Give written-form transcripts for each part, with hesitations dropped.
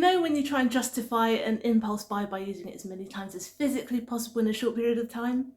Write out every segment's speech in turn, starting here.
know when you try and justify an impulse buy by using it as many times as physically possible in a short period of time?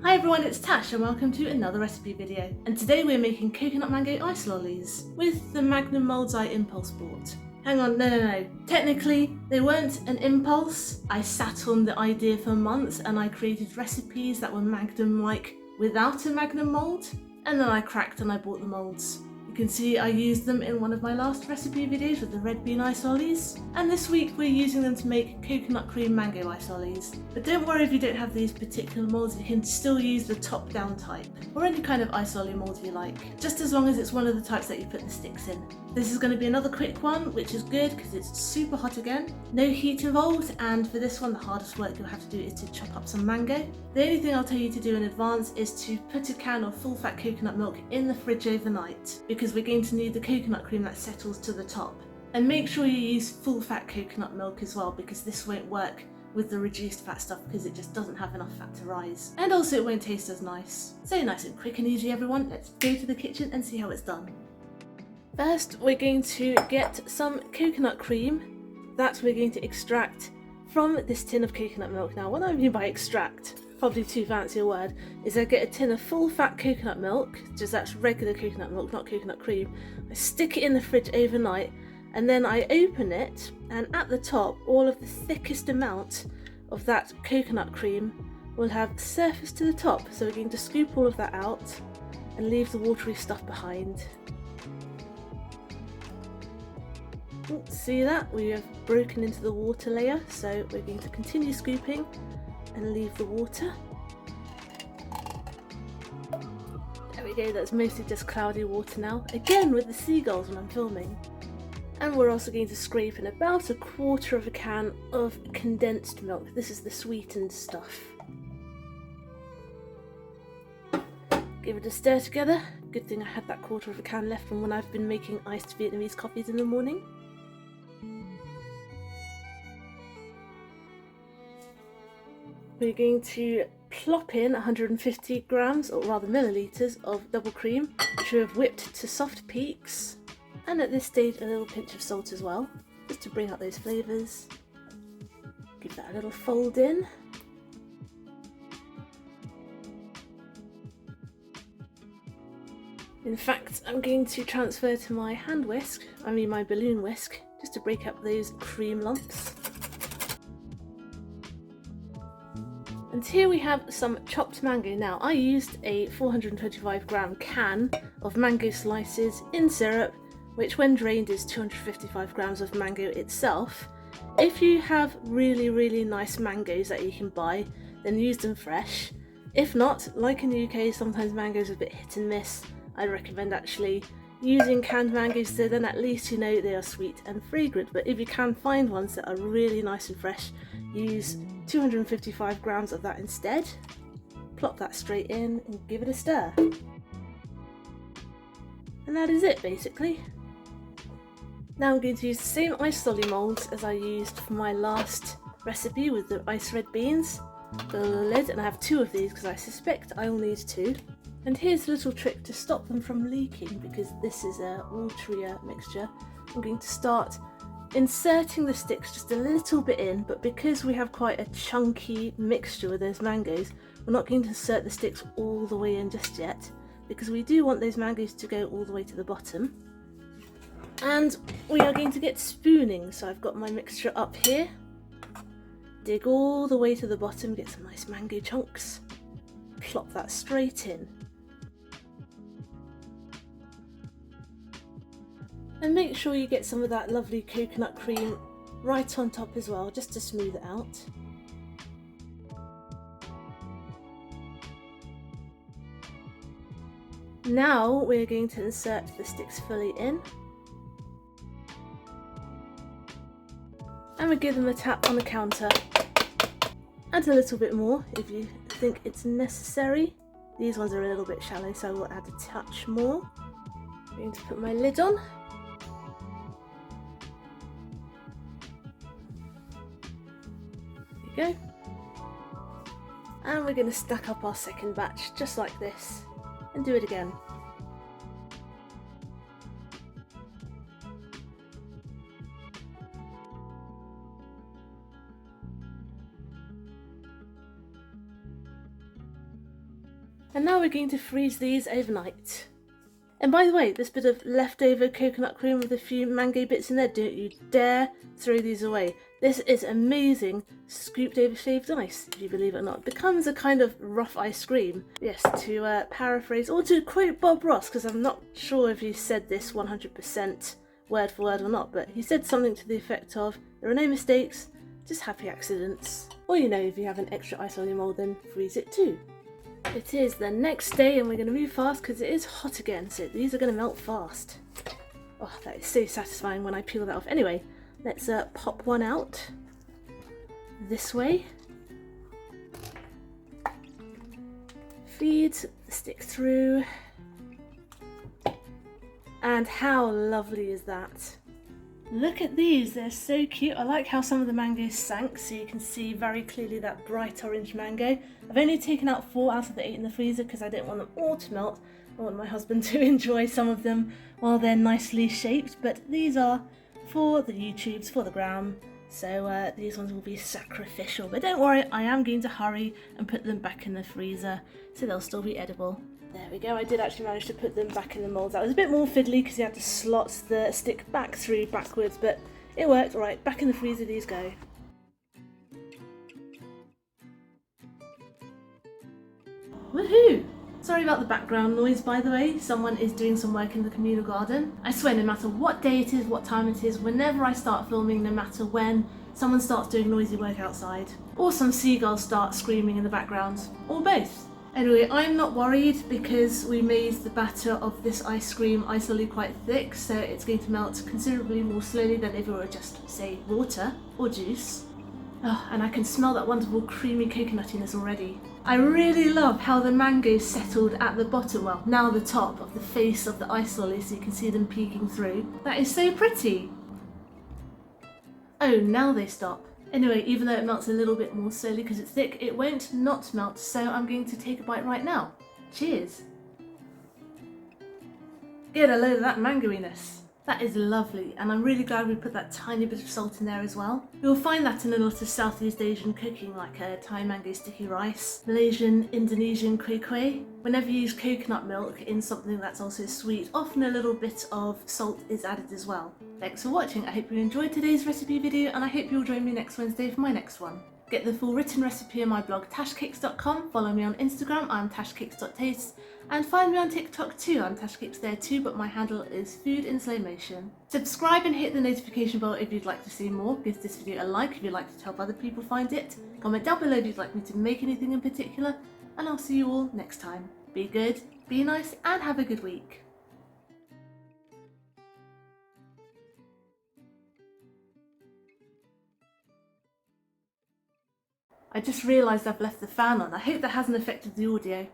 Hi everyone, it's Tash and welcome to another recipe video. And today we're making coconut mango ice lollies with the Magnum moulds I impulse bought. Hang on, no. Technically, they weren't an impulse. I sat on the idea for months and I created recipes that were Magnum-like without a Magnum mould. And then I cracked and I bought the moulds. You can see I used them in one of my last recipe videos with the red bean ice lollies. And this week we're using them to make coconut cream mango ice lollies. But don't worry if you don't have these particular moulds, you can still use the top down type or any kind of ice lolly mould you like, just as long as it's one of the types that you put the sticks in. This is going to be another quick one, which is good because it's super hot again. No heat involved, and for this one the hardest work you'll have to do is to chop up some mango. The only thing I'll tell you to do in advance is to put a can of full fat coconut milk in the fridge overnight, because we're going to need the coconut cream that settles to the top. And make sure you use full fat coconut milk as well, because this won't work with the reduced fat stuff because it just doesn't have enough fat to rise. And also it won't taste as nice. So nice and quick and easy everyone, let's go to the kitchen and see how it's done. First we're going to get some coconut cream that we're going to extract from this tin of coconut milk. Now what I mean by extract, probably too fancy a word, is I get a tin of full fat coconut milk, just that's regular coconut milk, not coconut cream. I stick it in the fridge overnight and then I open it, and at the top all of the thickest amount of that coconut cream will have surfaced to the top. So we're going to scoop all of that out and leave the watery stuff behind. See that? We have broken into the water layer, so we're going to continue scooping and leave the water. There we go, that's mostly just cloudy water now, again with the seagulls when I'm filming. And we're also going to scrape in about a quarter of a can of condensed milk. This is the sweetened stuff. Give it a stir together. Good thing I had that quarter of a can left from when I've been making iced Vietnamese coffees in the morning. We're going to plop in 150 grams, or rather millilitres, of double cream, which we have whipped to soft peaks. And at this stage a little pinch of salt as well, just to bring out those flavours. Give that a little fold in. In fact, I'm going to transfer to my hand whisk, my balloon whisk, just to break up those cream lumps. And here we have some chopped mango. Now I used a 425 gram can of mango slices in syrup, which when drained is 255 grams of mango itself. If you have really nice mangoes that you can buy, then use them fresh. If not, like in the UK, sometimes mangoes are a bit hit and miss. I'd recommend actually using canned mangoes, so then at least you know they are sweet and fragrant. But if you can find ones that are really nice and fresh, use 255 grams of that instead. Plop that straight in and give it a stir. And that is it basically. Now I'm going to use the same ice lolly moulds as I used for my last recipe with the ice red beans. Got a little lid, and I have two of these because I suspect I will need two. And here's a little trick to stop them from leaking, because this is a waterier mixture. I'm going to start inserting the sticks just a little bit in, but because we have quite a chunky mixture with those mangoes, we're not going to insert the sticks all the way in just yet, because we do want those mangoes to go all the way to the bottom. And we are going to get spooning, so I've got my mixture up here, dig all the way to the bottom, get some nice mango chunks, plop that straight in. And make sure you get some of that lovely coconut cream right on top as well, just to smooth it out. Now we're going to insert the sticks fully in. And we give them a tap on the counter. Add a little bit more if you think it's necessary. These ones are a little bit shallow, so I will add a touch more. I'm going to put my lid on. There we go. And we're going to stack up our second batch just like this and do it again. And now we're going to freeze these overnight. And by the way, this bit of leftover coconut cream with a few mango bits in there, don't you dare throw these away. This is amazing scooped over shaved ice, if you believe it or not. It becomes a kind of rough ice cream. Yes, to paraphrase, or to quote Bob Ross, because I'm not sure if he said this 100% word for word or not, but he said something to the effect of, there are no mistakes, just happy accidents. Or you know, if you have an extra ice on your mould, then freeze it too. It is the next day and we're going to move fast because it is hot again, so these are going to melt fast. Oh, that is so satisfying when I peel that off. Anyway, let's pop one out this way. Feed the stick through. And how lovely is that? Look at these, they're so cute. I like how some of the mangoes sank, so you can see very clearly that bright orange mango. I've only taken out 4 out of the 8 in the freezer because I didn't want them all to melt. I want my husband to enjoy some of them while they're nicely shaped, but these are for the YouTubes, for the gram, so these ones will be sacrificial. But don't worry, I am going to hurry and put them back in the freezer so they'll still be edible. There we go, I did actually manage to put them back in the mould. That was a bit more fiddly because you had to slot the stick back through backwards, but it worked. Alright, back in the freezer these go. Woohoo! Sorry about the background noise, by the way. Someone is doing some work in the communal garden. I swear, no matter what day it is, what time it is, whenever I start filming, no matter when, someone starts doing noisy work outside. Or some seagulls start screaming in the background. Or both. Anyway, I'm not worried because we made the batter of this ice cream icily quite thick, so it's going to melt considerably more slowly than if it were just, say, water or juice. Oh, and I can smell that wonderful creamy coconutiness already. I really love how the mangoes settled at the bottom, well, now the top of the face of the ice lolly, so you can see them peeking through. That is so pretty! Oh, now they stop. Anyway, even though it melts a little bit more slowly because it's thick, it won't not melt, so I'm going to take a bite right now. Cheers! Get a load of that mangoiness. That is lovely, and I'm really glad we put that tiny bit of salt in there as well. You'll find that in a lot of Southeast Asian cooking, like Thai mango sticky rice, Malaysian, Indonesian kueh kueh. Whenever you use coconut milk in something that's also sweet, often a little bit of salt is added as well. Thanks for watching, I hope you enjoyed today's recipe video, and I hope you'll join me next Wednesday for my next one. Get the full written recipe on my blog tashcakes.com, follow me on Instagram, I'm tashcakes.taste, and find me on TikTok too, I'm tashcakes there too, but my handle is food in slow motion. Subscribe and hit the notification bell if you'd like to see more, give this video a like if you'd like to help other people find it, comment down below if you'd like me to make anything in particular, and I'll see you all next time. Be good, be nice, and have a good week. I just realised I've left the fan on. I hope that hasn't affected the audio.